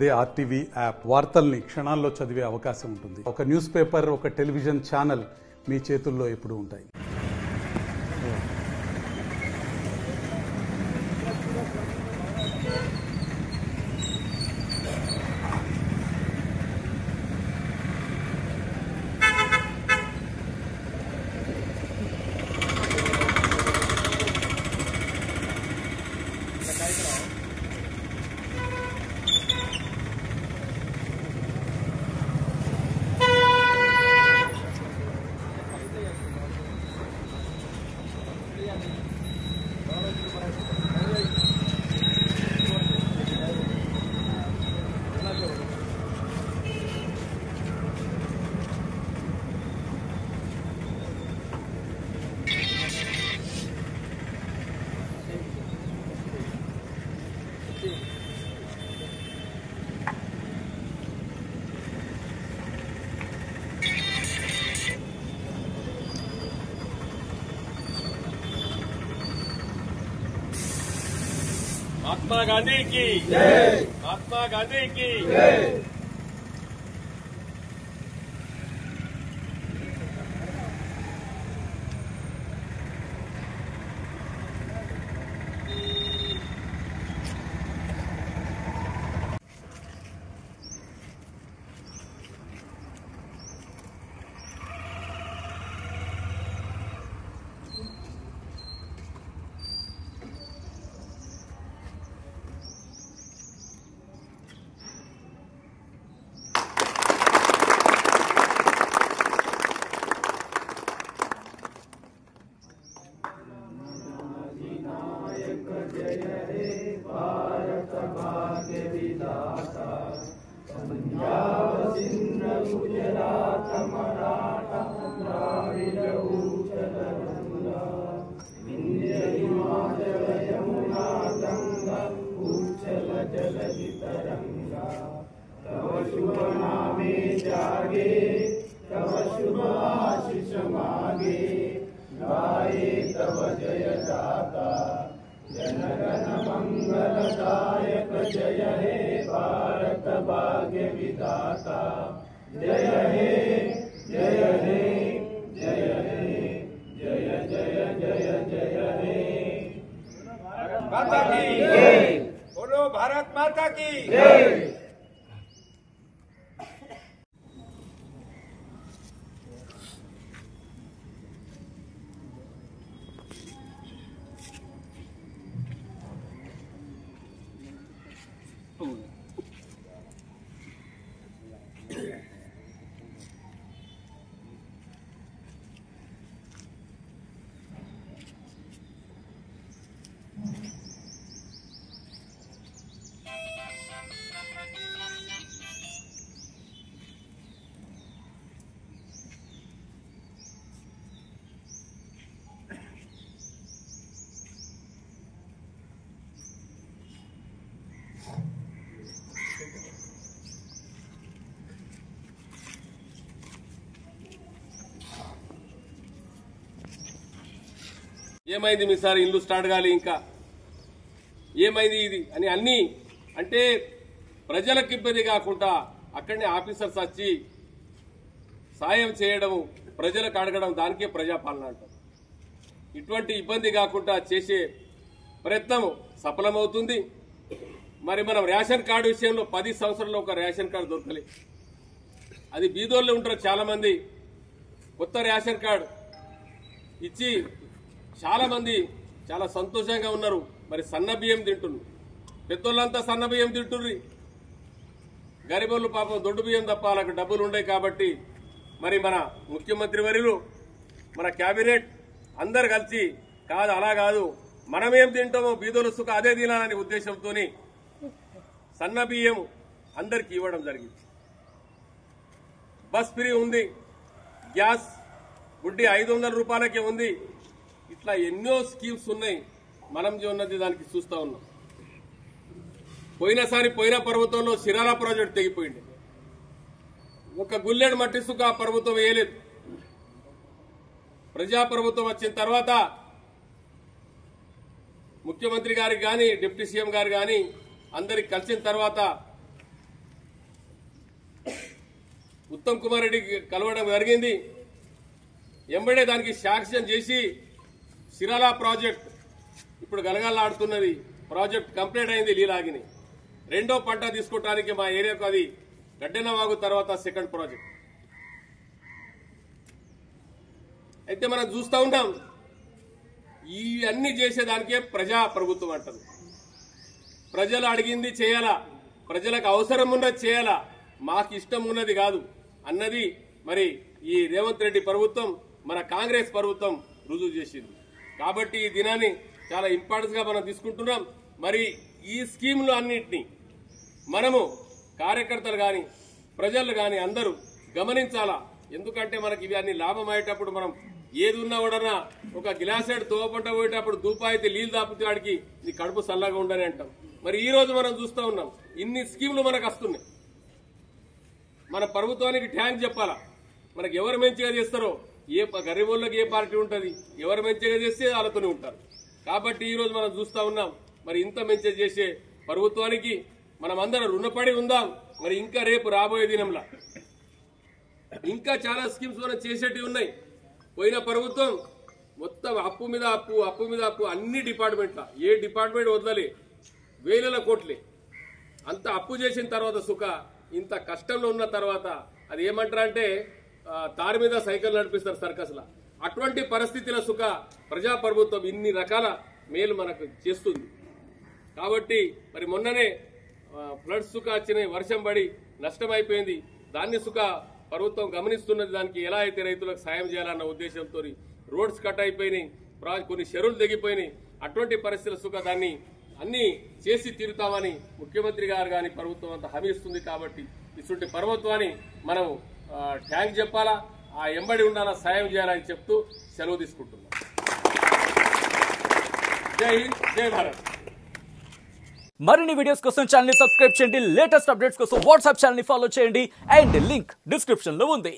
అదే RTV app వార్తల్ని క్షణాల్లో చదివే అవకాశం ఉంటుంది. ఒక న్యూస్ పేపర్, ఒక టెలివిజన్ ఛానల్ మీ చేతుల్లో ఎప్పుడూ ఉంటాయి. महात्मा गांधी की जय। महात्मा गांधी की जय। पंजाब सिंध गुजरात मराठा द्राविड उत्कल गंगा विंध्य हिमाचल यमुना गंगा उच्चल जलधि तरंगा तव शुभ नामे जागे तव शुभ आशीष मागे गाये तव जय गाथा जनगण मंगलदायक जय हे भारत भाग्य विधाता जय हे जय हे जय हे जय जय जय जय हे। भारत माता की जय। बोलो भारत माता की जय। ఏమైంది మీ సార్ ఇల్లు స్టార్ట్ కాలి ఇంకా ఏమైంది ఇది అని అన్ని అంటే ప్రజలకు ఇబ్బంది కాకుండా అక్కడనే ఆఫీసర్స్ వచ్చి సాయం చేయడం ప్రజలకు అడగడం దానికే ప్రజాపాలన అంటారు. ఇటువంటి ఇబ్బంది కాకుండా చేసే ప్రయత్నం సఫలమవుతుంది. మరి మనం రేషన్ కార్డు విషయంలో 10 సంవత్సరాల్లో ఒక రేషన్ కార్డు దొరకలే. అది బీదోళ్ళు ఉంటారు చాలా మంది. కొత్త రేషన్ కార్డు ఇచ్చి చాలా మంది చాలా సంతోషంగా ఉన్నారు. మరి సన్న బియ్యం తింటున్నారు. పెద్దోళ్ళంతా సన్న బియ్యం తింటుర్రి. గరీబోళ్ళు పాపం దొడ్డు బియ్యం తప్ప వాళ్ళకు డబ్బులు ఉన్నాయి. కాబట్టి మరి మన ముఖ్యమంత్రి వర్యులు మన కేబినెట్ అందరు కలిసి కాదు అలా కాదు మనమేం తింటామో బీదోలు సుఖ అదే తినాలనే ఉద్దేశంతో సన్న బియ్యం అందరికి ఇవ్వడం జరిగింది. బస్ ఫ్రీ ఉంది. గ్యాస్ గుడ్డి 500 రూపాయలకే ఉంది. ఇట్లా ఎన్నో స్కీమ్స్ ఉన్నాయి. మనం ఉన్నది దానికి చూస్తా ఉన్నాం. పోయిన పర్వతంలో సిరాల ప్రాజెక్టు తెగిపోయింది. ఒక గుల్లెడు మట్టి సుఖ పర్వతం వేయలేదు. ప్రజాప్రభుత్వం వచ్చిన తర్వాత ముఖ్యమంత్రి గారికి గాని డిప్యూటీ సీఎం గారు గాని అందరికి కలిసిన తర్వాత ఉత్తమ్ కుమార్ రెడ్డి కలవడం జరిగింది. ఎంబడే దానికి శాంక్షన్ చేసి సిరాలా ప్రాజెక్ట్ ఇప్పుడు గలగలాడుతున్నది. ప్రాజెక్ట్ కంప్లీట్ అయింది. లీలాగిని రెండో పంట తీసుకోవడానికి మా ఏరియాకు అది గడ్డెనవాగు తర్వాత సెకండ్ ప్రాజెక్ట్. అయితే మనం చూస్తూ ఉంటాం ఇవన్నీ చేసేదానికే ప్రజా ప్రభుత్వం అంటారు. ప్రజలు అడిగింది చేయాలా, ప్రజలకు అవసరం ఉన్నది చేయాలా, మాకు ఇష్టం ఉన్నది కాదు అన్నది మరి ఈ రేవంత్ రెడ్డి ప్రభుత్వం మన కాంగ్రెస్ ప్రభుత్వం రుజువు చేసింది. కాబట్టి ఈ దినాన్ని చాలా ఇంపార్టెన్స్ గా మనం తీసుకుంటున్నాం. మరి ఈ స్కీములు అన్నింటినీ మనము కార్యకర్తలు గాని ప్రజలు గాని అందరూ గమనించాలా. ఎందుకంటే మనకి ఇవి అన్ని లాభం అయ్యేటప్పుడు మనం ఏది ఉన్నా కూడా ఒక గ్లాసెడ్ తోపంట పోయేటప్పుడు దూపాయితే నీళ్ళు దాపితే వాడికి నీ కడుపు చల్లగా ఉండని అంటాం. మరి ఈ రోజు మనం చూస్తూ ఉన్నాం ఇన్ని స్కీములు మనకు వస్తున్నాయి. మన ప్రభుత్వానికి థ్యాంక్స్ చెప్పాలా. మనకు ఎవరు మంచిగా చేస్తారో గరీబులకు ఏ పార్టీ ఉంటుంది, ఎవరు మంచిగా చేస్తే వాళ్ళతోనే ఉంటారు. కాబట్టి ఈ రోజు మనం చూస్తూ ఉన్నాం మరి ఇంత మంచిగా చేసే ప్రభుత్వానికి మనం అందరం రుణపడి ఉందాం. మరి ఇంకా రేపు రాబోయే దినంలో ఇంకా చాలా స్కీమ్స్ మనం చేసేటివి ఉన్నాయి. పోయిన ప్రభుత్వం మొత్తం అప్పు మీద అప్పు అన్ని డిపార్ట్మెంట్ల ఏ డిపార్ట్మెంట్ వదలలే, వేల కోట్లే. అంత అప్పు చేసిన తర్వాత సుఖ ఇంత కష్టంలో ఉన్న తర్వాత అది ఏమంటారంటే తారి మీద సైకిల్ నడిపిస్తారు సర్కస్లా. అటువంటి పరిస్థితుల సుఖ ప్రజా ప్రభుత్వం ఇన్ని రకాల మేలు మనకు చేస్తుంది. కాబట్టి మరి మొన్ననే ఫ్లడ్స్ సుఖ వచ్చినాయి, వర్షం పడి నష్టం అయిపోయింది. దాన్ని సుఖ ప్రభుత్వం గమనిస్తున్నది. దానికి ఎలా అయితే రైతులకు సాయం చేయాలన్న ఉద్దేశంతో రోడ్స్ కట్ అయిపోయినాయి, కొన్ని చెరువులు తెగిపోయినాయి. అటువంటి పరిస్థితుల సుఖ దాన్ని అన్ని చేసి తీరుతామని ముఖ్యమంత్రి గారు కానీ ప్రభుత్వం అంతా హామీ ఇస్తుంది. కాబట్టి ఇటువంటి ప్రభుత్వాన్ని మనం థ్యాంక్ చెప్పాలా, ఆ ఎంబడి ఉండాలా, సాయం చేయాలని చెప్తూ సెలవు తీసుకుంటున్నాం. జై హింద్, జై భారత్. మరిన్ని వీడియోస్ కోసం ఛానల్ ని సబ్స్క్రైబ్ చేయండి. లేటెస్ట్ అప్డేట్స్ కోసం వాట్సాప్ ఛానల్ ని ఫాలో చేయండి. అండ్ లింక్ డిస్క్రిప్షన్ లో ఉంది.